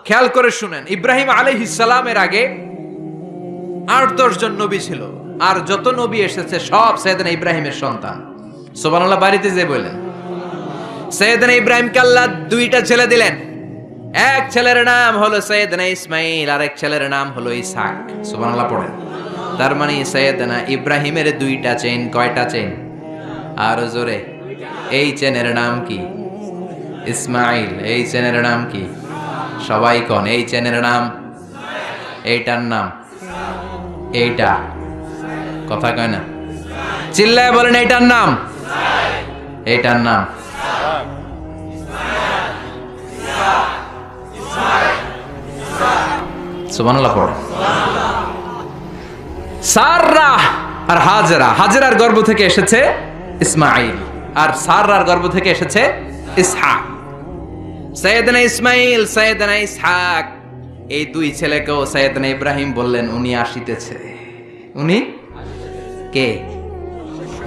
খেয়াল করে শুনেন, ইব্রাহিম আলাইহিস সালামের আগে ৮-১০ জন নবী ছিল, আর যত নবী এসেছে সব সাইয়েদনা ইব্রাহিমের সন্তান। সুবহানাল্লাহ। বাড়িতে যে বললেন, সাইয়েদনা ইব্রাহিমকে আল্লাহ 2টা ছেলে দিলেন। এক ছেলের নাম হলো সাইয়েদনা ইসমাইল, আর এক ছেলের নাম হলো ইসহাক। সুবহানাল্লাহ পড়েন। তার মানে সাইয়েদনা ইব্রাহিমের 2টা চেইন। কয়টা চেইন? আরো জোরে। এই চেনের নাম কি? ইসমাইল। এই চেনের নাম কি? সবাই কোন এই চেনের নাম? এইটার নাম? এইটা কথা কয় না, চিল্লায় বলেন এইটার নাম? এইটার নাম সুবহানাল্লাহ পড়ো। সাররা আর হাজেরা, হাজেরার গর্ভ থেকে এসেছে ইসমাইল, আর সাররার গর্ভ থেকে এসেছে ইসহাক। সাইয়েদনা ইসমাইল, সাইয়েদনা ইসহাক, এই 2 ছেলেকেও সাইয়েদনা ইব্রাহিম বললেন উনি আসিতেছে। উনি কে?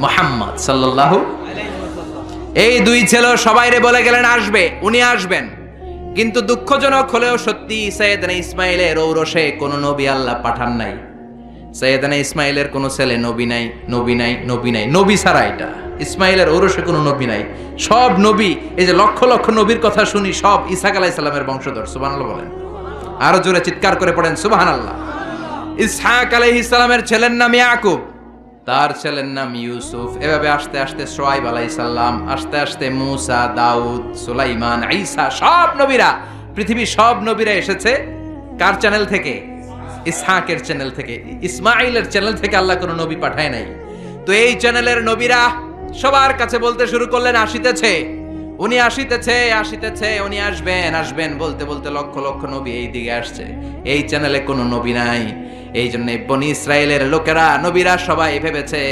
মুহাম্মদ সাল্লাল্লাহু আলাইহি ওয়াসাল্লাম। এই 2 ছেলে সবাইরে বলে গেলেন আসবে, উনি আসবেন। কিন্তু দুঃখজনক হলেও সত্যি, সাইয়েদনা ইসমাইলের ঔরসে কোনো নবী আল্লাহ পাঠান নাই। সাইয়েদনা ইসমাইলের কোনো ছেলে নবী নাই, নবী নাই, নবী নাই, নবী ছাড়া এটা ইসমাইলের ঔরসে কোনো নবী নাই। সব নবী, এই যে লক্ষ লক্ষ নবীর কথা শুনি, সব ইসহাক আলাইহিস সালামের বংশধর। সুবহানাল্লাহ বলেন। আরো জোরে চিৎকার করে পড়েন সুবহানাল্লাহ। ইসহাক আলাইহিস সালামের ছেলের নাম ইয়াকুব, তার ছেলের নাম ইউসুফ। এভাবে আস্তে আস্তে শুআয়ব আলাইহিস সালাম, আস্তে আস্তে মূসা, দাউদ, সুলাইমান, ঈসা, সব নবীরা, পৃথিবীর সব নবীরা এসেছে কার চ্যানেল থেকে? ইসহাকের চ্যানেল থেকে। ইসমাইলের চ্যানেল থেকে আল্লাহ কোনো নবী পাঠায় নাই। তো এই চ্যানেলের নবীরা সবার কাছে বলতে শুরু করলেন আসিতেছে, উনি আসিতেছে, আসিতেছে, উনি আসবেন, আসবেন বলতে বলতে লক্ষ লক্ষ নবী এই দিকে আসছে। এই চ্যানেলে কোনো নবী নাই। এই জন্য বনি ইসরায়েলের লোকেরা, নবীরা সবাই ভেবেছে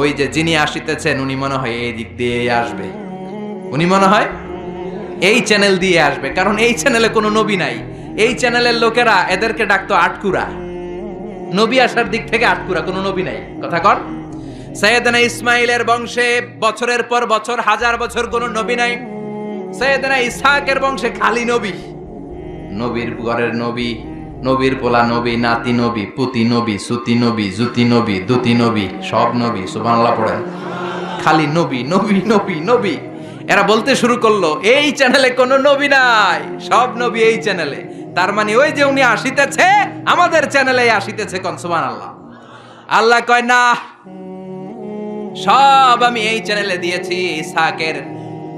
ওই যে যিনি আসিতেছেন উনি মনে হয় এই দিক দিয়ে আসবে, উনি মনে হয় এই চ্যানেল দিয়ে আসবে, কারণ এই চ্যানেলে কোনো নবী নাই। এই চ্যানেলের লোকেরা এদেরকে ডাকতো আটকুরা, নবী আসার দিক থেকে আটকুরা, কোনো নবী নাই। কথা কর। সাইয়েদনা ইসমাইলের বংশে বছরের পর বছর, হাজার বছর কোনো নবী নাই। সাইয়েদনা ইসহাকের বংশে খালি নবী, নবীর ঘরের নবী, নবীর পোলা নবী, নাতি নবী, পুতি নবী, সুতি নবী, জুতি নবী, দুতি নবী, সব নবী। সুবহানাল্লাহ পড়েন। খালি নবী, নবী, নবী, নবী। এরা বলতে শুরু করলো এই চ্যানেলে কোনো নবী নাই, সব নবী এই চ্যানেলে। তার মানে ওই যে উনি আসিতেছে আমাদের চ্যানেলে আসিতেছে। কোন সুবহানাল্লাহ। আল্লাহ কয় না, সব আমি এই চ্যানেলে দিয়েছি। ইসহাকের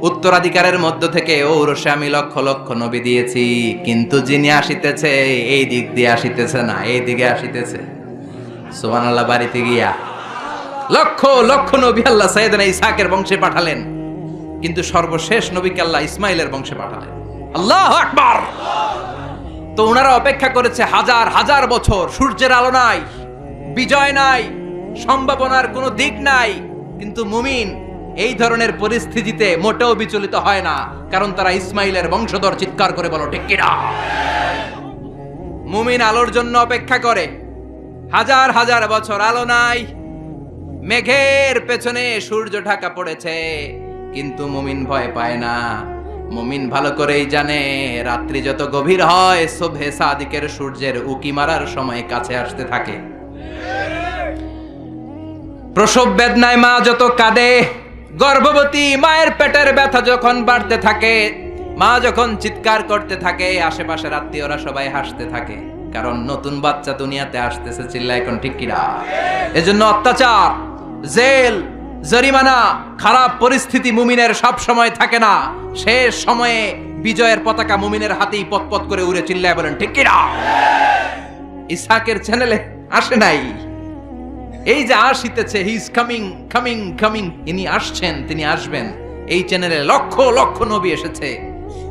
উত্তরাধিকারের মধ্য থেকে ঔরসে আমি লক্ষ লক্ষ নবী দিয়েছি, কিন্তু যিনি আসিতেছে এই দিক দিয়ে আসিতেছে না, এই দিকে আসিতেছে। সুবহানাল্লাহ। বাড়িতে গিয়া লক্ষ লক্ষ নবী আল্লাহ সাইয়েদনা ইসহাকের বংশে পাঠালেন, কিন্তু সর্বশেষ নবীকে আল্লাহ ইসমাইলের বংশে পাঠালেন। আল্লাহু আকবার। তো ওনারা অপেক্ষা করেছে হাজার হাজার বছর, সূর্যের আলো নাই, বিজয় নাই, সম্ভাবনার কোনো দিক নাই। কিন্তু মুমিন এই ধরনের পরিস্থিতিতে মোটেও বিচলিত হয় না, কারণ তারা ইসমাইলের বংশধর। চিৎকার করে বলো ঠিক কিনা? মুমিন আলোর জন্য অপেক্ষা করে। হাজার হাজার বছর আলো নাই, মেঘের পেছনে সূর্য ঢাকা পড়েছে, কিন্তু মুমিন ভয় পায় না। মুমিন ভালো করেই জানে রাত্রি যত গভীর হয়, সুবহে সাদিকের সূর্যের উকি মারার সময় কাছে আসতে থাকে। প্রসব বেদনায় মা যত কাঁদে, গর্ভবতী মায়ের পেটের ব্যথা যখন বাড়তে থাকে, মা যখন চিৎকার করতে থাকে, আশেপাশের আত্মীয়রা সবাই হাসতে থাকে, কারণ নতুন বাচ্চা দুনিয়াতে আসতেছে। চিল্লা এখন ঠিক কিনা? এজন্য অত্যাচার, জেল, জরিমানা, খারাপ পরিস্থিতি মুমিনের সব সময় থাকে না। শেষ সময়ে বিজয়ের পতাকা মুমিনের হাতেই পতপত করে উড়ে। চিল্লায় বলেন ঠিক কিনা? ইসহাকের চ্যানেলে আসে নাই। এই যে আসিতেছে, he is coming, coming, coming, ইনি আসছেন, তিনি আসবেন। এই চ্যানেলে লক্ষ লক্ষ নবী এসেছে,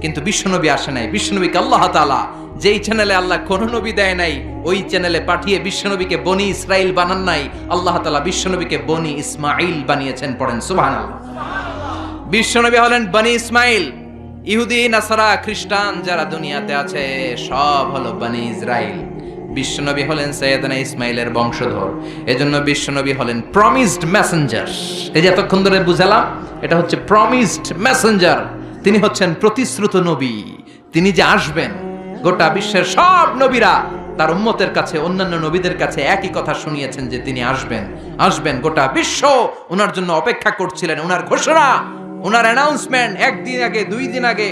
কিন্তু বিশ্বনবী আসে নাই। বিশ্বনবীকে আল্লাহ তাআলা যেই চ্যানেলে আল্লাহ কোন নবী দেয় নাই, ওই চ্যানেলে পাঠিয়ে বিশ্বনবীকে বনি ইসরাইল বানান নাই। আল্লাহ তাআলা বিশ্বনবীকে বনি ইসমাইল বানিয়েছেন। পড়েন সুবহানাল্লাহ। বিশ্বনবী হলেন বনি ইসমাইল। ইহুদি, নাসারা, খ্রিস্টান যারা দুনিয়াতে আছে সব হলো বনি ইসরাইল। বিশ্বনবী হলেন সাইয়েদনা ইসমাইলের বংশধর। এজন্য বিশ্বনবী হলেন প্রমিসড মেসেঞ্জার। এই যে এতক্ষণ ধরে বুঝালাম, এটা হচ্ছে প্রমিসড মেসেঞ্জার। তিনি হচ্ছেন প্রতিশ্রুত নবী। তিনি যে আসবেন গোটা বিশ্বের সব নবীরা তার উম্মতের কাছে, অন্যান্য নবীদের কাছে একই কথা শুনিয়েছেন যে তিনি আসবেন, আসবেন। গোটা বিশ্ব ওনার জন্য অপেক্ষা করছিলেন। ওনার ঘোষণা, ওনার অ্যানাউন্সমেন্ট একদিন আগে, 2 দিন আগে,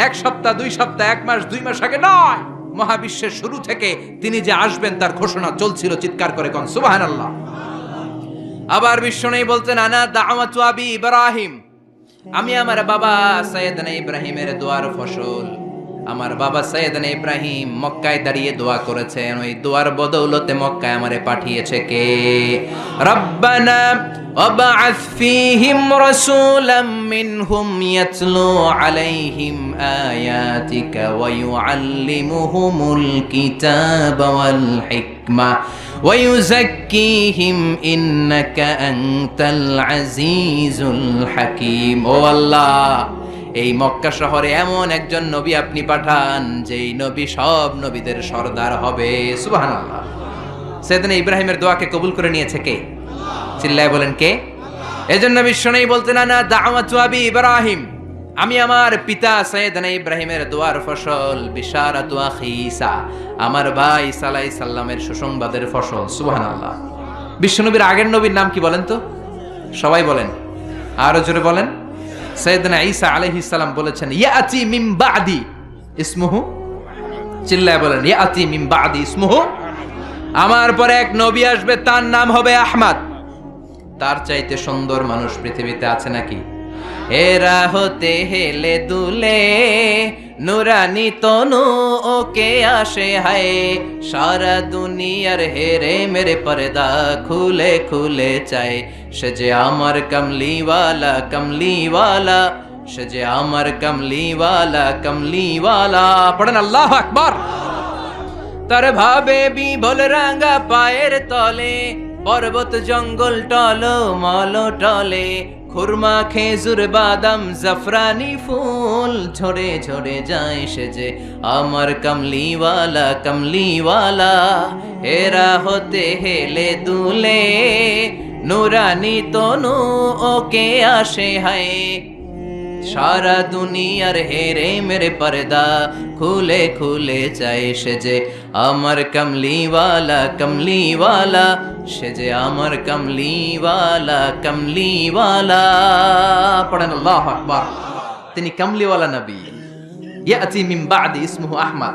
1 সপ্তাহ, 2 সপ্তাহ, 1 মাস, 2 মাস আগে নয়, মহাবিশ্বের শুরু থেকে তিনি যে আসবেন তার ঘোষণা চলছিল। চিৎকার করে কোন সুবহানাল্লাহ। আবার বিশ্বনবী বলতেন, আনা দাওয়াতু আবি ইব্রাহিম, আমি আমার বাবা সাইয়েদনা ইব্রাহিমের দোয়ার ফসল। আমার বাবা সাইয়েদনা ইব্রাহিম মক্কায় দাঁড়িয়ে দোয়া করেছেন, ওই দোয়ার বদৌলতে মক্কায় আমারে পাঠিয়েছে কে? রব্বানা ওয়াবআথ ফীহিম রাসূলাম মিনহুম ইয়াতলু আলাইহিম আয়াতিকা ওয়া ইউআল্লিমুহুমুল কিতাবা ওয়াল হিকমা ওয়া ইউযাক্কিহিম ইন্নাকা আনতাল আজিজুল হাকীম। ও আল্লাহ, এই মক্কা শহরে এমন একজন নবী আপনি পাঠান যেই নবী সব নবীদের সর্দার হবে। সুবহানাল্লাহ। সাইয়েদনা ইব্রাহিমের দোয়াকে কবুল করে নিয়েছে কে? চিল্লায় বলেন কে? এজন্য বিশ্বনবী বলতেন, আনা দাওয়াতু আবি ইব্রাহিম, আমি আমার পিতা সাইয়েদনা ইব্রাহিমের দোয়ার ফসল। বিশারাতু আখি ঈসা, আমার ভাই ঈসা আলাইহিস সালামের সুসংবাদের ফসল। সুবহানাল্লাহ। বিশ্বনবীর আগের নবীর নাম কি বলেন তো? সবাই বলেন, আরো জোরে বলেন। সাইয়েদনা ঈসা আলাইহিস সালাম বলেছেন, ইয়াতি মিন বাদি ইসমুহু, চিল্লায় বলেন, ইয়াতি মিন বাদি ইসমুহু, আমার পরে এক নবী আসবে, তার নাম হবে আহমদ। তার চাইতে সুন্দর মানুষ পৃথিবীতে আছে নাকি? এরা হতে হেলে দুলে নুরানি তনু ওকে আসে হায়, সারা দুনিয়ার হেরে মেরে পর্দা খুলে খুলে চায়। সে যে আমার কমলিওয়ালা কমলিওয়ালা, সে যে আমার কমলিওয়ালা কমলিওয়ালা। পড়েন আল্লাহু আকবার। তার ভাবে বিভোল রাঙা পায়ের তলে, পর্বত জঙ্গল টল মল টলে, খুরমা খেজুর বাদাম জাফরানি ফুল ঝরে ঝরে যায়। সে যে আমার কমলিওয়ালা কমলিওয়ালা। এরা হতে হেলে দুলে নুরানি তনু ওকে আসে হায়, সারা দুনিয়ার হেরে মেরে পর্দা খুলে খুলে চায়। সে যে আমার কমলিওয়ালা কমলিওয়ালা, সে যে আমার কমলিওয়ালা কমলিওয়ালা। পড়েন আল্লাহু আকবার। তিনি কমলিওয়ালা নবী। ইয়াতি মিন বাদি ইসমুহু আহমদ।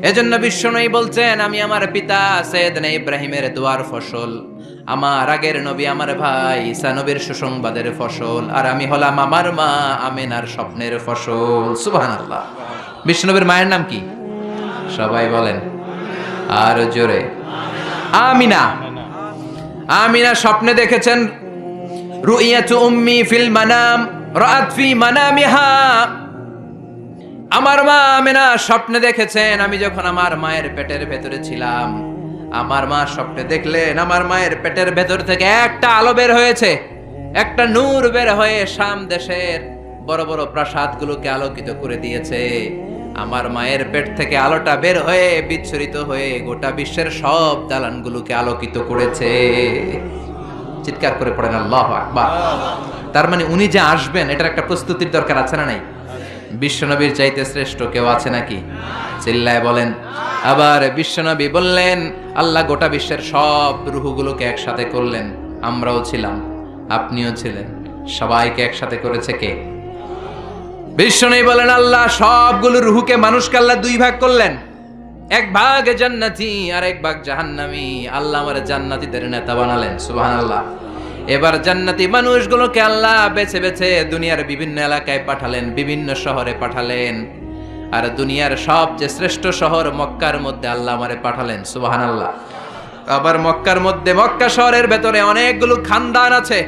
এজন্য বিশ্বনবী বলছেন, আমি আমার পিতা সাইয়েদনা ইব্রাহিমের দোয়ার ফসল, আমার আগের নবী আমার ভাই ঈসা নবীর সুসংবাদের ফসল, আর আমি হলাম আমার মা আমেনার স্বপ্নের ফসল। সুবহানাল্লাহ। বিশ্বনবীর মায়ের নাম কি? সবাই বলেন আর জোরে। আমিনা। আমিনা স্বপ্নে দেখেছেন, রুইয়াতু উম্মি ফিল মানাম রাআত ফি মানামিহা, আমার মা আমিনা স্বপ্নে দেখেছেন, আমি যখন আমার মায়ের পেটের ভেতরে ছিলাম, আমার মা স্বপ্নে দেখলেন আমার মায়ের পেটের ভেতর থেকে একটা আলো বের হয়েছে, একটা নূর বের হয়ে শাম দেশের বড় বড় প্রাসাদগুলোকে আলোকিত করে দিয়েছে। আমার মায়ের পেট থেকে আলোটা বের হয়ে বিচ্ছুরিত হয়ে গোটা বিশ্বের সব দালানগুলোকে আলোকিত করেছে। চিৎকার করে পড়েন আল্লাহু আকবার। তার মানে উনি যে আসবেন এটার একটা প্রস্তুতির দরকার আছে না নাই? বিশ্বনবীর চাইতে শ্রেষ্ঠ কেউ আছে নাকি? চিল্লায় বলেন। আবার বিশ্বনবী বললেন, আল্লাহ গোটা বিশ্বের সব রূহগুলোকে একসাথে করলেন। আমরাও ছিলাম, আপনিও ছিলেন, সবাইকে একসাথে করেছে কে? বিশ্বনবী বলেন, আল্লাহ সবগুলো রূহকে মানুষকে আল্লাহ 2 ভাগ করলেন, এক ভাগ জান্নাতি আর এক ভাগ জাহান্নামী। আল্লাহ আমার জান্নাতীদের নেতা বানালেন। সুবহানাল্লাহ। এবার জান্নাতি মানুষগুলোকে আল্লাহ বেছে বেছে দুনিয়ার বিভিন্ন এলাকায় পাঠালেন, বিভিন্ন শহরে পাঠালেন। আর দুনিয়ার সবচেয়ে শ্রেষ্ঠ শহর মক্কার মধ্যে আল্লাহ আমারে পাঠালেন। সুবহানাল্লাহ। আবার মক্কার মধ্যে, মক্কা শহরের ভেতরে অনেকগুলো খানদান আছে,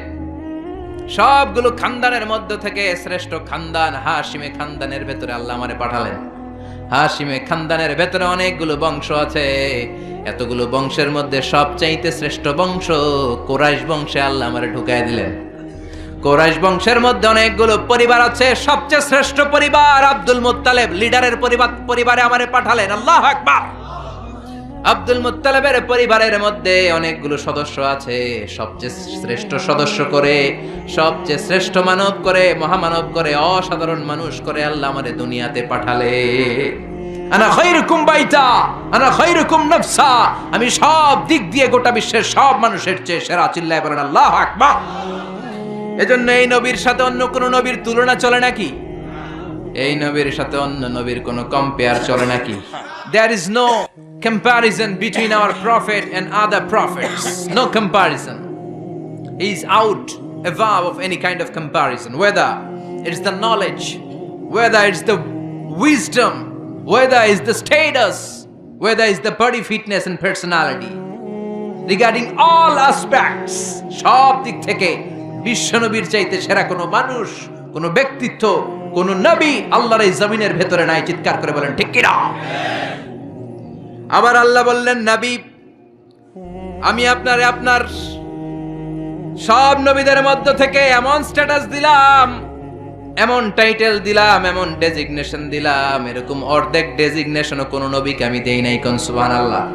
সবগুলো খানদানের মধ্য থেকে শ্রেষ্ঠ খানদান হাশিমে খানদানের ভেতরে আল্লাহ আমারে পাঠালেন। হাশিমে খানদানের ভেতরে অনেকগুলো বংশ আছে, এতগুলো বংশের মধ্যে সবচাইতে শ্রেষ্ঠ বংশ কুরাইশ বংশে আল্লাহ আমারে ঢুকায় দিলেন। কুরাইশ বংশের মধ্যে অনেকগুলো পরিবার আছে, সবচেয়ে শ্রেষ্ঠ পরিবার আব্দুল মুত্তালিব লিডারের পরিবারে আমারে পাঠালেন। আল্লাহু আকবার। আব্দুল মুত্তালিবের পরিবারের মধ্যে অনেকগুলো সদস্য আছে, সবচেয়ে শ্রেষ্ঠ সদস্য করে, সবচেয়ে শ্রেষ্ঠ মানব করে, মহামানব করে, অসাধারণ মানুষ করে আল্লাহ আমারে দুনিয়াতে পাঠালে। আনা খায়রুকুম বাইতা আনা খায়রুকুম নাফসা, আমি সব দিক দিয়ে গোটা বিশ্বের সব মানুষের চেয়ে সেরা। চিল্লায় বলেন আল্লাহু আকবার। এজন্য এই নবীর সাথে অন্য কোন নবীর তুলনা চলে নাকি? এই নবীর সাথে অন্য নবীর কোন কম্পেয়ার চলে নাকি? There is no comparison between our prophet and other prophets. No comparison. He is out above of any kind of comparison. Whether it's the knowledge, whether it's the wisdom, whether it's the status, whether it's the body fitness and personality. Regarding all aspects, সব দিক থেকে বিশ্বনবীর চাইতে সেরা কোনো মানুষ, কোনো ব্যক্তিত্ব, কোনো নবী আল্লাহর এই জমিনের ভেতরে নাই। চিৎকার করে বলেন ঠিক কিনা? আবার আল্লাহ বললেন, নবী আমি আপনার সব নবীদের মধ্য থেকে এমন স্ট্যাটাস দিলাম, এমন টাইটেল দিলাম, এমন ডেজিগনেশন দিলাম, এরকম অর্ধেক ডেজিগনেশনও কোনো নবীকে আমি দেই নাই। কোন সুবহানাল্লাহ।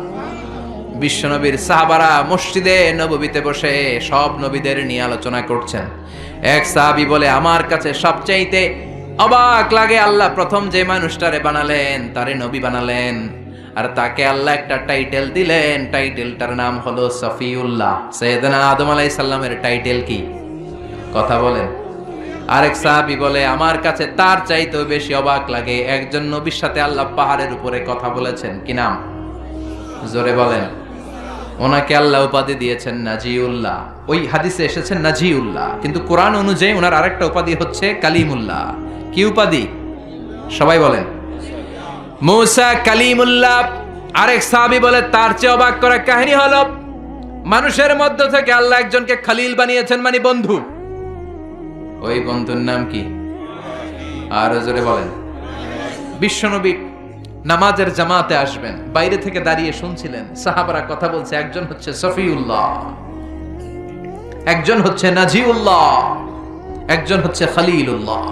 বিশ্বনবীর সাহাবারা মসজিদে নববীতে বসে সব নবীদের নিয়ে আলোচনা করছেন। এক সাহাবী বলে, আমার কাছে সবচাইতে অবাক লাগে আল্লাহ প্রথম যে মানুষটারে বানালেন তারে নবী বানালেন, আর তাকে আল্লাহ একটা টাইটেল দিলেন, টাইটেলটার নাম হলো সফিউল্লাহ। সাইয়েদনা আদম আলাইহিস সালামের টাইটেল কি? কথা বলেন। আরেক সাহাবী বলে, আমার কাছে তার চাইতেও বেশি অবাক লাগে একজন নবীর সাথে আল্লাহ পাহাড়ের উপরে কথা বলেছেন। কি নাম? জোরে বলেন। ওনাকে আল্লাহ উপাধি দিয়েছেন নাজিউল্লাহ। ওই হাদিসে এসেছেন নাজিউল্লাহ, কিন্তু কোরআন অনুযায়ী ওনার আরেকটা উপাধি হচ্ছে কালিমুল্লাহ। কি উপাধি? সবাই বলেন। মুসা কালিমুল্লাহ। আরেক সাহাবী বলে, তার চেয়ে অবাক করা কাহিনী হলো মানুষের মধ্য থেকে আল্লাহ একজনকে খলিল বানিয়েছেন, মানে বন্ধু। ওই বন্ধুর নাম কি? আর জোরে বলেন। বিশ্বনবী নামাজের জামাতে আসবেন, বাইরে থেকে দাঁড়িয়ে শুনছিলেন, সাহাবারা কথা বলছে, একজন হচ্ছে সফিউল্লাহ, একজন হচ্ছে নাজিউল্লাহ, একজন হচ্ছে খলিলুল্লাহ।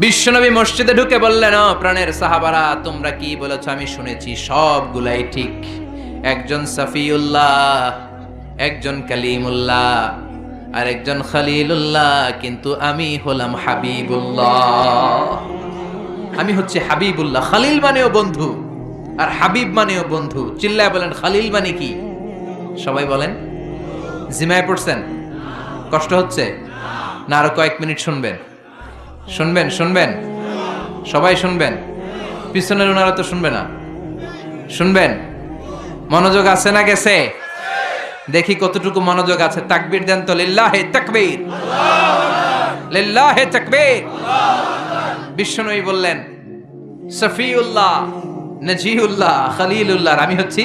বিশ্বনবী মসজিদে ঢুকে বললেন, ও প্রাণের সাহাবারা, তোমরা কি বলেছ আমি শুনেছি, সবগুলাই ঠিক। একজন সফিউল্লাহ, একজন কালিমুল্লাহ, আর একজন খলিলুল্লাহ, কিন্তু আমি হলাম হাবিবুল্লাহ। আমি হচ্ছে হাবিবুল্লাহ। খলিল মানেও বন্ধু, আর হাবিব মানেও বন্ধু। চিল্লায় বলেন খলিল মানে কি? সবাই বলেন। জিমায় পড়ছেন? কষ্ট হচ্ছে না? আরো কয়েক মিনিট শুনবেন, শুনবেন, শুনবেন, সবাই শুনবেন। পিছনের ওনারা তো শুনবে না, শুনবেন। মনোযোগ আছে না গেছে? দেখি কতটুকু মনোযোগ আছে। তাকবীর দেন তো। লিল্লাহে তাকবীর, লিল্লাহে তাকবীর। বিশ্বনবী বললেন, সফিউল্লাহ, নাজিউল্লাহ, খলিলুল্লাহ, আমি হচ্ছি।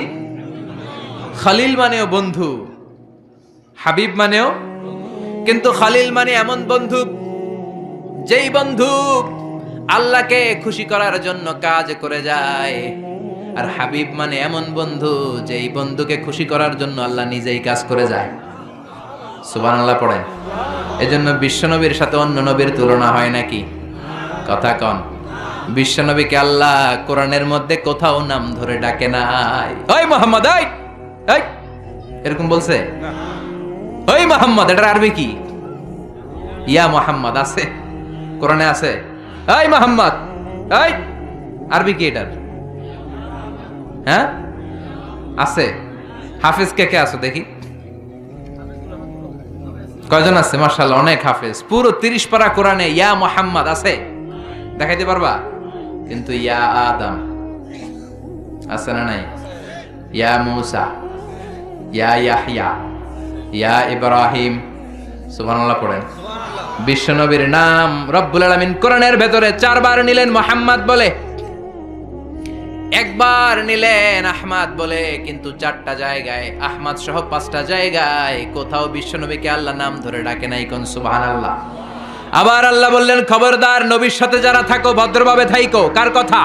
খলিল মানেও বন্ধু, হাবিব মানেও, কিন্তু খলিল মানে এমন বন্ধু যেই বন্ধু আল্লাহকে খুশি করার জন্য কাজ করে যায়, আর হাবিব মানে এমন বন্ধু যেই বন্ধুকে খুশি করার জন্য আল্লাহ নিজেই কাজ করে যায়। সুবহানাল্লাহ পড়েন। এজন্য বিশ্বনবীর সাথে অন্য নবীর তুলনা হয় নাকি? কথা কন। বিশ্বনবীকে আল্লাহ কোরআনের মধ্যে কোথাও নাম ধরে ডাকে নাই। ওই মোহাম্মদ, এই এই এরকম বলছে? ওই মোহাম্মদ, এটার আরবি কি? ইয়া মোহাম্মদ আছে কোরআনে? আছে? এই মোহাম্মদ, এই আরবি কি এটার? হ্যাঁ আছে। হাফেজ কে কে আছো দেখি? কয়জন আছে? মাশাআল্লাহ, অনেক হাফেজ। পুরো 30 পারা কোরআনে ইয়া মোহাম্মদ আছে, দেখাইতে পারবা? কিন্তু ইয়া আদম আছে না নাই? ইয়া মুসা, ইয়া ইয়াহইয়া, ইয়া ইব্রাহিম। সুবহানাল্লাহ পড়েন। বিশ্বনবীর নাম রব্বুল আলামিন কোরআনের ভেতরে 4 বার নিলেন মোহাম্মদ বলে, একবার নিলেন আহমদ বলে, কিন্তু 4টা জায়গায়, আহমদ সহ 5টা জায়গায় কোথাও বিশ্বনবীকে আল্লাহ নাম ধরে ডাকে নাই। কোন সুবহানাল্লাহ। আবার আল্লাহ বললেন, খবরদার নবীর সাথে যারা থাকো ভদ্রভাবে থাইকো। কার কথা?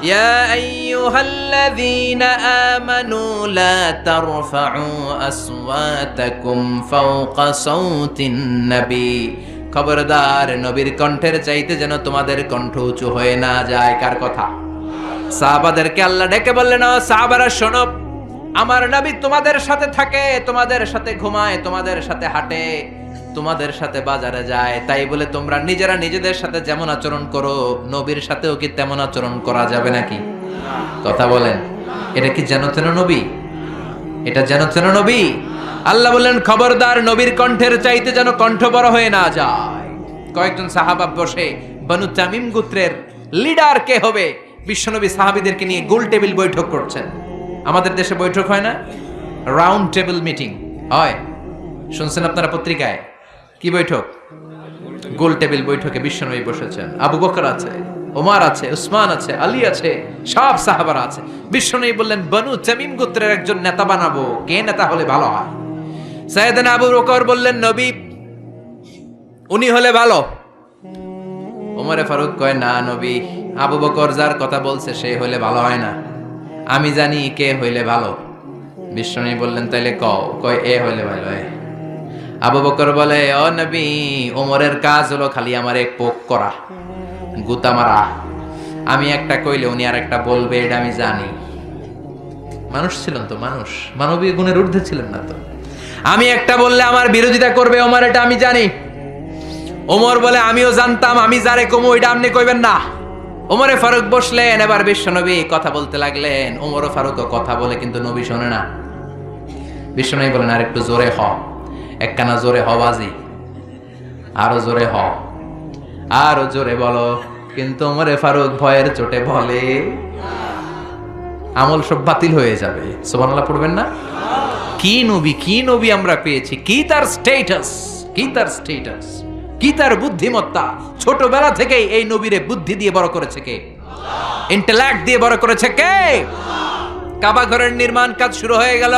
ইয়া আইয়ুহাল্লাযীনা আমানু লা তারফাউ আসওয়াতাকুম ফাওকা সাওতিন নবী। খবরদার নবীর কণ্ঠের চাইতে যেন তোমাদের কণ্ঠ উঁচু হয়ে না যায়। কার কথা? সাহাবাদেরকে আল্লাহ ডেকে বললেন, ও সাহাবারা শোনো, আমার নবী তোমাদের সাথে থাকে, তোমাদের সাথে ঘুমায়, তোমাদের সাথে হাঁটে, তোমাদের সাথে বাজারে যায়, তাই বলে তোমরা নিজেরা নিজেদের সাথে যেমন আচরণ করো নবীর সাথেও কি তেমন আচরণ করা যাবে নাকি? কথা বলেন, এটা কি যেন তেন নবী? এটা যেন তেন নবী? আল্লাহ বললেন খবরদার নবীর কণ্ঠের চাইতে যেন কণ্ঠ বড় হয়ে না যায়। কয়েকজন সাহাবা বসে বনু তামিম গোত্রের লিডার কে হবে বিশ্বনবী সাহাবীদেরকে নিয়ে গোল টেবিল বৈঠক করছেন। আমাদের দেশে বৈঠক হয় না, রাউন্ড টেবিল মিটিং হয়, শুনছেন আপনারা পত্রিকায়? কি বৈঠক? গোল টেবিল বৈঠকে বিশ্বনবী বসেছেন, আবু বকর আছে, ওমর আছে, উসমান আছে, আলী আছে, সব সাহাবারা আছে। বিশ্বনবী বললেন বনু তামিম গোত্রের একজন নেতা বানাবো, কে নেতা হলে ভালো হয়? সাইয়েদনা আবু বকর বললেন নবী, উনি হলে ভালো। ওমরে ফারুক কয় না নবী, আবু বকর যার কথা বলছে সে হইলে ভালো হয় না, আমি জানি কে হইলে ভালো। বিশ্বনবী বললেন তাইলে কয় এ হইলে ভালো হয়। আবু বকর বলে ও নবী, ওমরের কাজ হলো খালি আমার এক পোক করা, গুতা মারা। আমি একটা কইলে উনি আর একটা বলবে, এটা আমি জানি। মানুষ ছিলেন তো, মানুষ, মানবীয় গুণের ঊর্ধ্বে ছিলেন না তো। আমি একটা বললে আমার বিরোধিতা করবে ওমর, এটা আমি জানি। ওমর বলে আমিও জানতাম, আমি যারে কমু এটা আপনি কইবেন না। ওমরে ফারুক বসলেন, এবার বিশ্বনবী কথা বলতে লাগলেন। ওমর ফারুকও কথা বলে কিন্তু নবী শোনে না। বিশ্বনবী বলেন আর একটু জোরে হ, একখানা জোরে হ বাজি, আরো জোরে হ, আরো জোরে বলো। কিন্তু ওমরে ফারুক ভয়ের চোটে বলে আমল সব বাতিল হয়ে যাবে। সুবহানাল্লাহ পড়বেন না? কি নবী, কি নবী আমরা পেয়েছি, কি তার স্ট্যাটাস, কি তার স্ট্যাটাস, কি তার বুদ্ধিমত্তা। ছোটবেলা থেকেই এই নবীরে বুদ্ধি দিয়ে বড় করেছে কে? ইন্টেলেক্ট দিয়ে বড় করেছে কে? কাবা ঘরের নির্মাণ কাজ শুরু হয়ে গেল।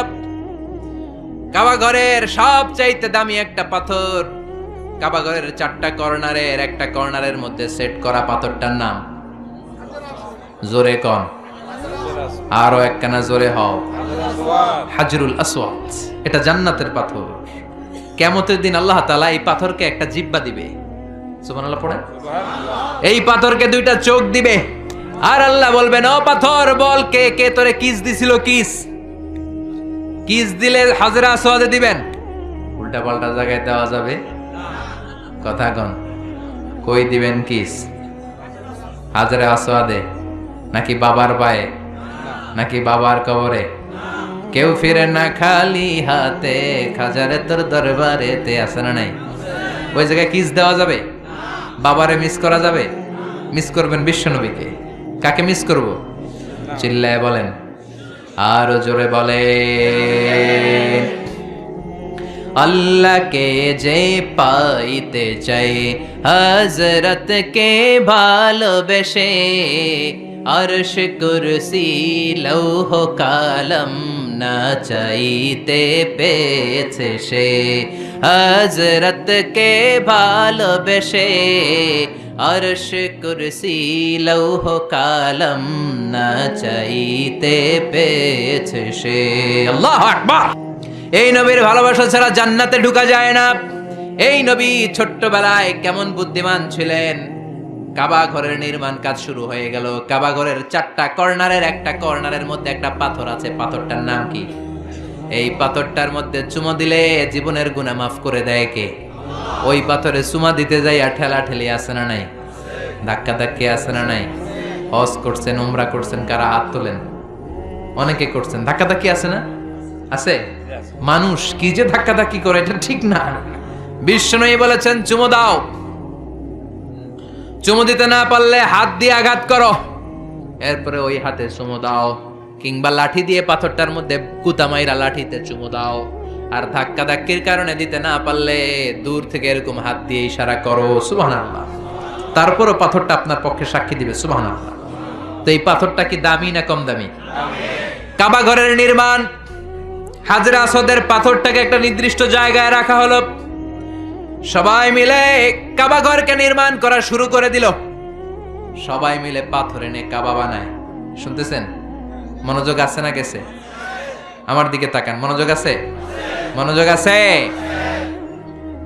কাবা ঘরের সবচাইতে দামি একটা পাথর, কাবা ঘরের 4টা কর্নারের একটা কর্নারের মধ্যে সেট করা পাথরটার নাম জোরে কন, আরো একখানা জোরে হও, হাজরুল আসওয়াদ। এটা জান্নাতের পাথর। কিয়ামতের দিন আল্লাহ তাআলা এই পাথরকে একটা জিহ্বা দিবে। সুবহানাল্লাহ পড়েন। এই পাথরকে 2টা চোখ দিবে, আর আল্লাহ বলবেন ও পাথর বল কে কে তোরে কিস দিছিল। কিস কিস দিলে হাজরা আসওয়াদে দিবেন, উল্টা পাল্টা জায়গায় দেওয়া যাবে? কথা কন, কই দিবেন কিস? হাজরা আসওয়াদে নাকি বাবার পায়ে নাকি বাবার কবরে? কেউ ফিরে না খালি হাতে, খাজারে তোর দরবারেতে, আছে না নাই? ওই জায়গায় কিস দেওয়া যাবে? বাবারে মিস করা যাবে? মিস করবেন বিশ্বনবীকে। কাকে মিস করব? চিল্লায় বলেন, আরো জোরে বলেন। আল্লাহকে যে পাইতে চাই হযরতকে ভালোবেসে, আরশ কুরসি লৌহ কালম না চাইতে পেয়েছে সে। হযরতকে ভালোবেসে, আরশ কুরসি লৌহ কালম না চাইতে পেয়েছে সে। আল্লাহু আকবার। এই নবীর ভালোবাসা ছাড়া জান্নাতে ঢোকা যায় না। এই নবী ছোট্টবেলায় কেমন বুদ্ধিমান ছিলেন। কাবা ঘরের নির্মাণ কাজ শুরু হয়ে গেল। কাবা ঘরের 4টা কর্নারের একটা কর্নারের মধ্যে একটা পাথর আছে। পাথরটার নাম কি? এই পাথরটার মধ্যে চুমা দিলে জীবনের গুনাহ মাফ করে দেয় কে? ওই পাথরে চুমা দিতে যাই আর ঠেলা ঠেলি আছে না নাই? ধাক্কা ধাক্কি আছে না নাই? হজ করছেন, উমরা করছেন, কারা হাত তোলেন? অনেকে করছেন। ধাক্কা ধাক্কি আছে না? আছে। মানুষ কি যে ধাক্কা ধাক্কি করে, এটা ঠিক না। বিশ্বনবী বলেছেন চুমো দাও, চুমো দিতে না পারলে হাত দিয়ে আঘাত করো, এরপরে ওই হাতে চুমো দাও। কিংবা লাঠি দিয়ে পাথরটার মধ্যে কুতা মাইরা লাঠিতে চুমো দাও। আর ধাক্কা ধাক্কির কারণে দিতে না পারলে দূর থেকে এরকম হাত দিয়ে ইশারা করো, সুবহানাল্লাহ। তারপরও পাথরটা আপনার পক্ষে সাক্ষী দিবে, সুবহানাল্লাহ। তো এই পাথরটা কি দামি না কম দামি? কাবা ঘরের নির্মাণ, হাজরা আসওয়াদের পাথরটাকে একটা নির্দিষ্ট জায়গায় রাখা হলো। সবাই মিলে কাবা ঘরকে নির্মাণ করা শুরু করে দিল। সবাই মিলে পাথর এনে কাবা বানায়। শুনতেছেন? মনোযোগ আছে না গেছে? আমার দিকে তাকান। মনোযোগ আছে? মনোযোগ আছে?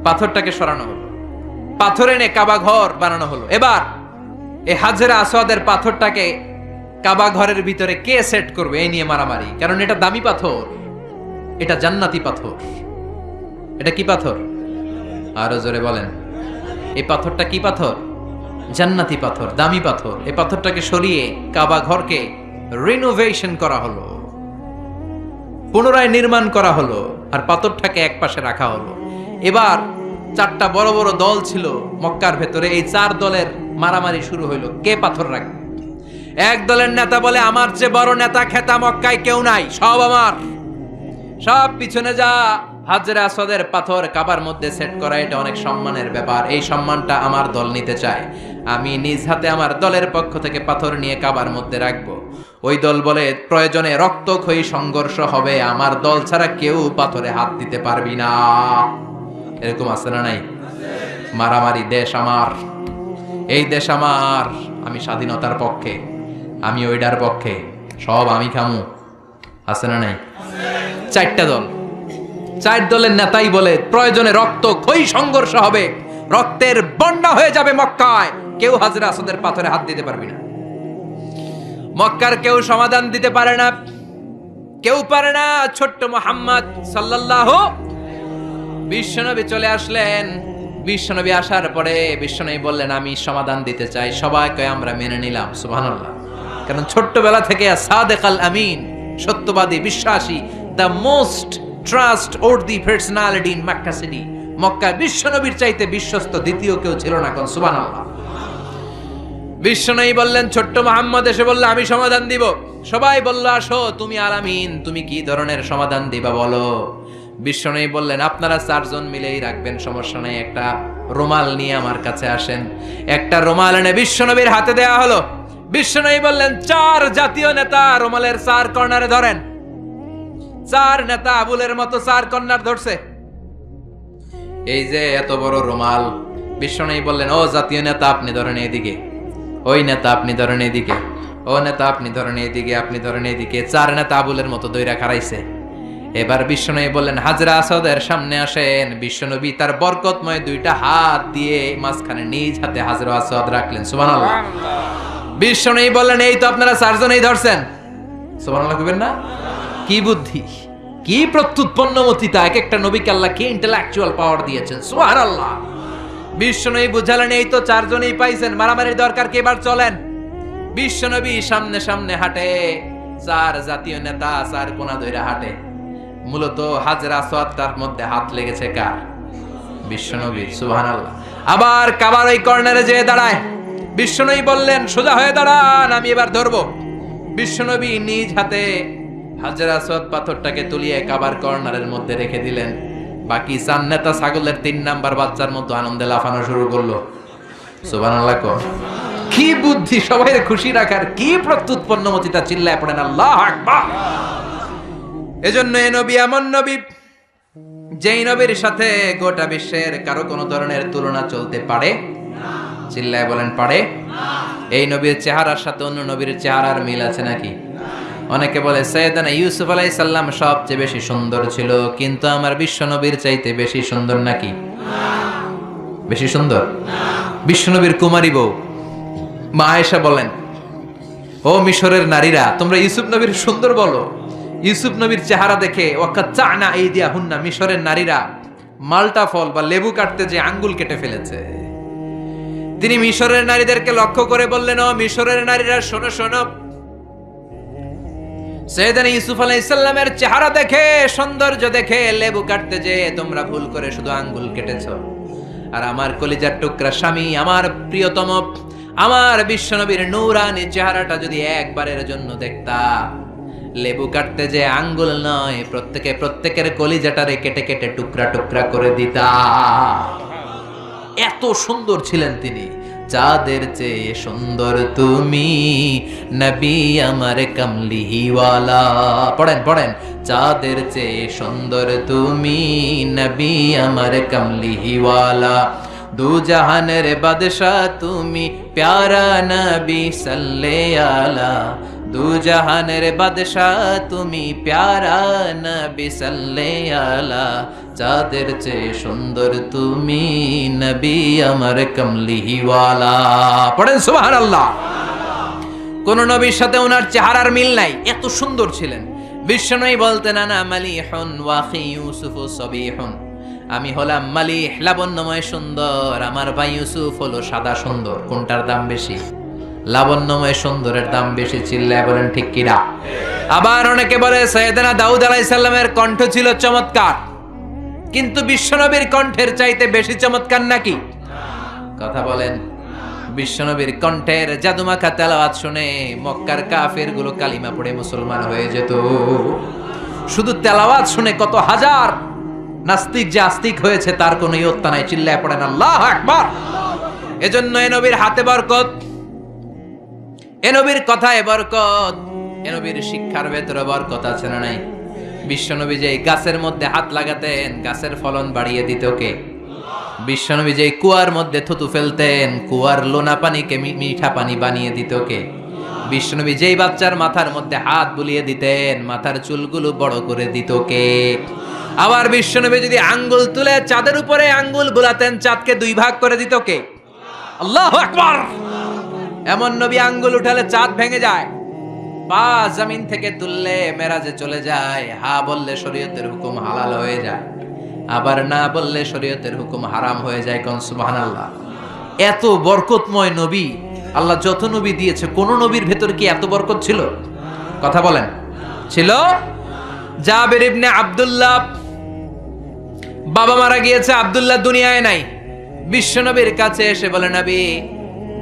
পাথরটাকে সরানো হলো, পাথর এনে কাবা ঘর বানানো হলো। এবার এই হাজরা আসওয়াদের পাথরটাকে কাবা ঘরের ভিতরে কে সেট করবে এই নিয়ে মারামারি। কারণ এটা দামি পাথর, এটা জান্নাতি পাথর। এটা কি পাথর? আরো জোরে বলেন। এই পাথরটা কি পাথর? জান্নাতি পাথর, দামি পাথর। এই পাথরটাকে সরিয়ে কাবা ঘরকে রিনোভেশন করা হলো, পুনরায় নির্মাণ করা হলো, আর পাথরটাকে এক পাশে রাখা হলো। এবার 4টা বড় বড় দল ছিল মক্কার ভেতরে। এই 4 দলের মারামারি শুরু হইলো, কে পাথর রাখবে। এক দলের নেতা বলে, আমার চেয়ে বড় নেতা খেতা মক্কায় কেউ নাই, সব আমার, সব পিছনে যা। হাজরে আসওয়াদের পাথর কাবার মধ্যে সেট করা এটা অনেক সম্মানের ব্যাপার, এই সম্মানটা আমার দল নিতে চায়। আমি নিজ হাতে আমার দলের পক্ষ থেকে পাথর নিয়ে কাবার মধ্যে রাখবো। ওই দল বলে, প্রয়োজনে রক্তক্ষয়ী সংঘর্ষ হবে, আমার দল ছাড়া কেউ পাথরে হাত দিতে পারবি না। এরকম আছে না নাই? মারামারি, দেশ আমার, এই দেশ আমার, আমি স্বাধীনতার পক্ষে, আমি ওইটার পক্ষে, সব আমি খামু, আছে না নাই? 4টা দল, 4 দলের নেতাই বলে, প্রয়োজনে রক্তক্ষয়ী সংঘর্ষ হবে, রক্তের বন্যা হয়ে যাবে মক্কায়, কেউ হাজরে আসওয়াদের পাথরে হাত দিতে পারবি না। মক্কার কেউ সমাধান দিতে পারে না, কেউ পারে না। ছোট্ট মুহাম্মদ সাল্লাল্লাহু, বিশ্বনবী চলে আসলেন। বিশ্বনবী আসার পরে বিশ্বনবী বললেন, আমি সমাধান দিতে চাই। সবাইকে আমরা মেনে নিলাম, সুবহানাল্লাহ। কারণ ছোট্টবেলা থেকে সাদেক আল আমিন, সত্যবাদী, বিশ্বাসী, the most trust worthy personality in Mecca city. Mecca বিশ্বনবীর চাইতে বিশ্বস্ত দ্বিতীয় কেউ ছিল না, কোন সুবহানাল্লাহ। বিশ্বনবী বললেন, ছোট্ট মুহাম্মদ এসে বলল, আমি সমাধান দিব। সবাই বলল, আসো, তুমি আল আমিন, তুমি কি ধরনের সমাধান দিবা বলো। বিশ্বনবী বললেন, আপনারা 4 জন মিলেই রাখবেন, সমস্যা নেই। একটা রুমাল নিয়ে আমার কাছে আসেন। একটা রুমাল এনে বিশ্বনবীর হাতে দেয়া হলো। বিশ্বনবী বললেন, 4 জাতীয় নেতা রুমালের 4 কর্নারে ধরেন। 4 নেতা আবুলের মতো 4 কর্নার ধরছে। এই যে এত বড় রুমাল, বিশ্বনবী বললেন, ও জাতীয় নেতা আপনি ধরেন এদিকে, ওই নেতা আপনি ধরেন এদিকে, ও নেতা আপনি ধরেন এদিকে, আপনি ধরেন এদিকে। 4 নেতা আবুলের মতো দইরা খাড়াইছে। এবার বিশ্বনবী বললেন, হাজরা আসওয়াদের সামনে আসেন। বিশ্বনবী তার বরকতময় 2টা হাত দিয়ে মাঝখানে নিজ হাতে হাজরা আসওয়াদ রাখলেন, সুবহানাল্লাহ। বিশ্বনবী বললেন, এই তো আপনারা 4 জনেই ধরছেন, সুবহানাল্লাহ কইবেন না? কি বুদ্ধি, কি প্রত্যুৎপন্নমতিতা! এক একটা নবীকে আল্লাহ কি ইন্টেলেকচুয়াল পাওয়ার দিয়েছেন, সুবহানাল্লাহ। বিশ্বনবী বুঝালেন, এই তো 4 জনেই পাইছেন, মারামারির দরকার কি, এবার চলেন। বিশ্বনবী সামনে সামনে হাঁটে, 4 জাতীয় নেতা 4 কোনা ধইরা হাঁটে। মূলত হাজরা আসওয়াদ তার মধ্যে হাত লেগেছে কার? বিশ্বনবী, সুবহানাল্লাহ। আবার কাবার ওই কর্নারে যেয়ে দাঁড়ায়। বিশ্বনবী বললেন, সোজা হয়ে দাঁড়ান, আমি এবার ধরবো। বিশ্বনবী নিজ হাতে হাজরা আসওয়াদ পাথরটাকে তুলিয়ে কাবার কর্নারের মধ্যে রেখে দিলেন। বাকি 4 নেতা ছাগলের 3 নাম্বার বাচ্চার মতো আনন্দে লাফানো শুরু করলো, সুবহানাল্লাহ। কি বুদ্ধি, সবাই খুশি রাখার, কি প্রত্যুৎপন্নমতিতা! চিল্লায় পড়েন আল্লাহু আকবার। এজন্য এই নবী এমন নবী, যেই নবীর সাথে গোটা বিশ্বের কারো কোনো ধরনের তুলনা চলতে পারে না। চিল্লায় বলেন, পারে না। এই নবীর চেহারার সাথে অন্য নবীর চেহারার মিল আছে নাকি? অনেকে বলে সৈয়দনা ইউসুফ আলাইহিস সালাম সবচেয়ে বেশি সুন্দর ছিল, কিন্তু আমার বিশ্ব নবীর চাইতে বেশি সুন্দর নাকি? বেশি সুন্দর? বিশ্ব নবীর কুমারী বউ মা আয়েশা বলেন, ও মিশরের নারীরা, তোমরা ইউসুফ নবীর সুন্দর বলো। ইউসুফ নবীর চেহারা দেখে ওয়াকাচ্চানা আইদিয়াহুন্না, মিশরের নারীরা মাল্টা ফল বা লেবু কাটতে যে আঙ্গুল কেটে ফেলেছে। তিনি মিশরের নারীদেরকে লক্ষ্য করে বললেন, ও মিশরের নারীরা, শোনো শোনো, সৈয়দনা ইউসুফ আলাইহিস সালামের চেহারা দেখে, সৌন্দর্য দেখে লেবু কাটতে যে তোমরা ভুল করে শুধু আঙ্গুল কেটেছো। আর আমার কলিজার টুকরা স্বামী, আমার প্রিয়তম, আমার বিশ্বনবীর নূরানী চেহারাটা যদি একবারের জন্য দেখতা, লেবু কাটতে যে আঙ্গুল নয়, প্রত্যেকের কলিজাটারে কেটে কেটে টুকরা টুকরা করে দিতা। এত সুন্দর ছিলেন তিনি। চাঁদের চেয়ে সুন্দর তুমি, নবী আমার কামলিওয়ালা। পড়েন পড়েন, চাঁদের চেয়ে সুন্দর তুমি, নবী আমার কামলিওয়ালা। দু জাহানের বাদশাহ তুমি, প্যারা নবী সাল্লে আলা। দু জাহানের বাদশাহ তুমি, প্যারা নবী সাল্লে আলা। চাঁদের চেয়ে সুন্দর তুমি, নবী আমার কামলিওয়ালা। পড়েন সুবহানাল্লাহ। কোন নবীর সাথে ওনার চেহারার মিল নাই, এত সুন্দর ছিলেন। বিশ্বনবী বলতেন, আনা মালিহুন ওয়া আখি ইউসুফু সাবিহুন। আমি হলাম মালিহ, লাবণ্যময় সুন্দর, আমার ভাই ইউসুফ হলো সাদা সুন্দর। কোনটার দাম বেশি? লাবণ্যময় সুন্দরের দাম বেশি। চিল্লায় বলেন ঠিক কিনা? আবার অনেকে বলে সাইয়েদনা দাউদ আলাইহিস সালামের কণ্ঠ ছিল চমৎকার, কিন্তু বিশ্বনবীর কণ্ঠের চাইতে বেশি চমৎকার নাকি? কথা বলেন। বিশ্বনবীর কণ্ঠের জাদুমাখা তেলাওয়াত শুনে মক্কার কাফেরগুলো কালিমা পড়ে মুসলমান হয়ে যেত। শুধু তেলাওয়াত শুনে কত হাজার নাস্তিক যে আস্তিক হয়েছে তার কোনো ইয়ত্তা নাই। চিল্লায় পড়েন আল্লাহু আকবার। এজন্য এ নবীর হাতে বরকত, এ নবীর কথায় বরকত, এ নবীর শিক্ষার ভেতরে বরকত আছে না নাই? বিশ্বনবী যে গাছের মধ্যে হাত লাগাতেন গাছের ফলন বাড়িয়ে দিত কে? বিশ্বনবী যে কুয়ার মধ্যে থুতু ফেলতেন কুয়ার লোনা পানিকে মিঠা পানি বানিয়ে দিত কে? বিশ্বনবী যেই বাচ্চার মাথার মধ্যে হাত বুলিয়ে দিতেন মাথার চুলগুলো বড় করে দিত কে? আবার বিশ্বনবী যদি আঙ্গুল তুলে চাঁদের উপরে আঙ্গুল বুলাতেন চাঁদকে দুই ভাগ করে দিত কে? আল্লাহু আকবার। এমন নবী আঙ্গুল উঠালে চাঁদ ভেঙে যায়, পা জমিন থেকে তুললে মেরাজে চলে যায়, হা বললে শরীয়তের হুকুম হালাল হয়ে যায়, আবার না বললে শরীয়তের হুকুম হারাম হয়ে যায়। কোন সুবহানাল্লাহ। এত বরকতময় নবী আল্লাহ যত নবী দিয়েছে কোন নবীর ভেতর কি এত বরকত ছিল? কথা বলেন। ছিল। জাবের ইবনে আব্দুল্লাহ, বাবা মারা গিয়েছে, আব্দুল্লাহ দুনিয়ায় নাই। বিশ্বনবীর কাছে এসে বলে নবী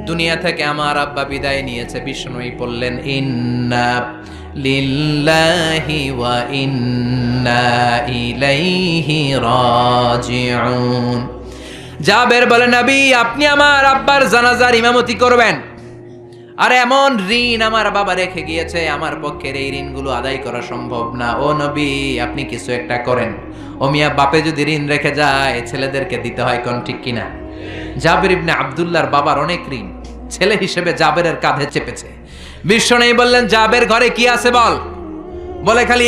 দুনিয়া থেকে আমার আব্বা বিদায় নিয়েছে। বিশ্বনবী বললেন ইন্না লিল্লাহি ওয়া ইন্না ইলাইহি রাজিউন। জাবের বলে নবী আপনি আমার আব্বার জানাজার ইমামতি করবেন। আর এমন ঋণ আমার বাবা রেখে গিয়েছে আমার পক্ষের এই ঋণগুলো আদায় করা সম্ভব না। ও নবী আপনি কিছু একটা করেন। ও মিয়া বাপে যদি ঋণ রেখে যায় ছেলেদেরকে দিতে হয়, কোন ঠিক কিনা? জাবের ইবনে আব্দুল্লাহর বাবার অনেক ঋণ, ছেলে হিসেবে জাবেরের কাঁধে চেপেছে। বিশ্বনবী বললেন জাবের ঘরে কি আছে বল? বলে খালি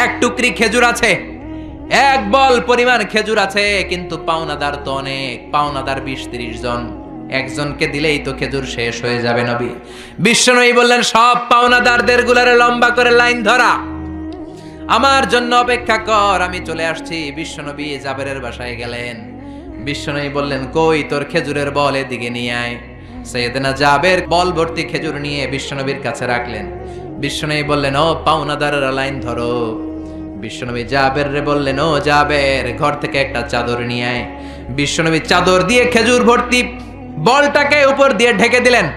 এক টুকরি খেজুর আছে, এক বল পরিমাণ খেজুর আছে, কিন্তু পাওনাদার তো অনেক, পাওনাদার 20-30 জন, একজনকে দিলেই তো খেজুর শেষ হয়ে যাবে। নবী বিশ্বনবী বললেন সব পাওনাদারদের গুলারে লম্বা করে লাইন ধরা, আমার জন্য অপেক্ষা কর, আমি চলে আসছি। বিশ্বনবী জাবেরের বাসায় গেলেন। বিশ্বনবী বললেন কই তোর খেজুরের বল, এদিকে নিয়ে আয়। সাইয়েদনা জাবের বল ভর্তি খেজুর নিয়ে বিশ্বনবীর কাছে রাখলেন। বিশ্বনবী বললেন ও পাওনাদারেরা লাইন ধরো। বিশ্বনবী জাবের রে বললেন ও জাবের ঘর থেকে একটা চাদর নিয়ে আয়। বিশ্বনবী চাদর দিয়ে খেজুর ভর্তি বলটাকে উপর দিয়ে ঢেকে দিলেন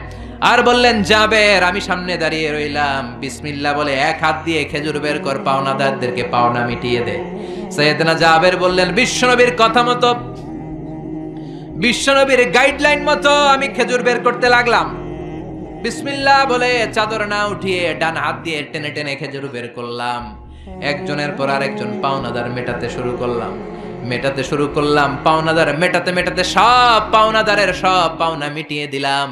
আর বললেন জাবের আমি সামনে দাঁড়িয়ে রইলাম, বিসমিল্লাহ বলে এক হাত দিয়ে খেজুর বের কর, পাওনাদারদেরকে পাওনা মিটিয়ে দে। সাইয়েদনা জাবের বললেন বিশ্বনবীর কথা মতো, বিশ্বনবীর গাইডলাইন মতো আমি খেজুর বের করতে লাগলাম। বিসমিল্লাহ বলে চাদর না উঠিয়ে ডান হাত দিয়ে টেনে টেনে খেজুর বের করলাম। একজনের পর আরেকজন পাওনাদার মেটাতে শুরু করলাম। পাওনাদার মেটাতে মেটাতে সব পাওনাদারের সব পাওনা মিটিয়ে দিলাম।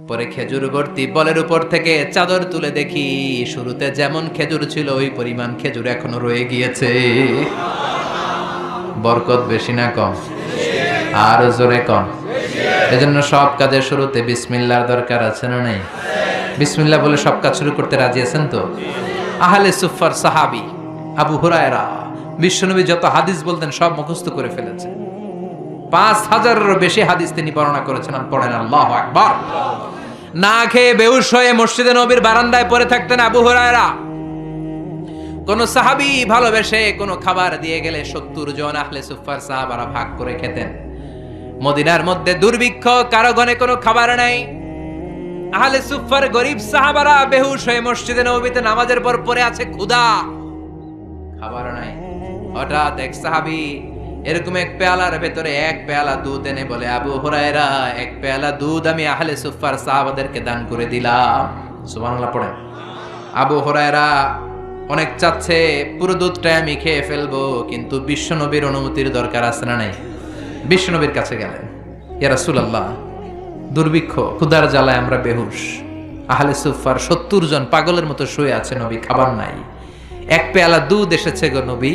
পরে খেজুর ভর্তি বলের উপর থেকে চাদর তুলে দেখি শুরুতে যেমন খেজুর ছিল ওই পরিমাণ খেজুর এখনো রয়ে গিয়েছে। বরকত বেশি না কম? আর জোরে কম। এজন্য সব কাজের শুরুতে বিসমিল্লাহর দরকার আছে না নাই? বিসমিল্লাহ বলে সব কাজ শুরু করতে রাজি আছেন তো? আহলে সুফার সাহাবী আবু হুরায়রা বিশ্বনবী যত হাদিস বলতেন সব মুখস্থ করে ফেলেছে। 5000-এরও বেশি হাদিস তিনি বর্ণনা করেছেন। পড়েন আল্লাহু আকবার। না খেয়ে বেহুশ হয়ে মসজিদে নবীর বারান্দায় পড়ে থাকতেন আবু হুরায়রা। কোন সাহাবী ভালোবেসে কোন খাবার দিয়ে গেলে 70 জন আহলে সুফার সাহাবারা ভাগ করে খেতেন। মদিনার মধ্যে দুর্ভিক্ষ, কারো ঘরে কোনো খাবার নাই। আহলে সুফার গরিব সাহাবারা বেহুশ হয়ে মসজিদে নববীতে নামাজের পর পড়ে আছে, ক্ষুধা, খাবার নাই। হঠাৎ এক সাহাবী এরকম এক পেয়ালার ভেতরে এক পেয়ালা দুধ এনে বলে আবু হুরায়রা এক পেয়ালা দুধ আমি আহলে সুফার সাহাবাদেরকে দান করে দিলাম। সুবহানাল্লাহ পড়েন। আবু হুরায়রা অনেক চাচ্ছে পুরো দুধটাই আমি খেয়ে ফেলবো, কিন্তু বিশ্বনবীর অনুমতির দরকার আছে না নাই? বিশ্বনবীর কাছে গেলেন, ইয়া রাসূলুল্লাহ দুর্ভিক্ষ, ক্ষুধার জ্বালায় আমরা বেহুশ, আহলে সুফার 70 জন পাগলের মতো শুয়ে আছে নবী, খাবার নাই, এক পেয়ালা দুধ এসেছে গো নবী।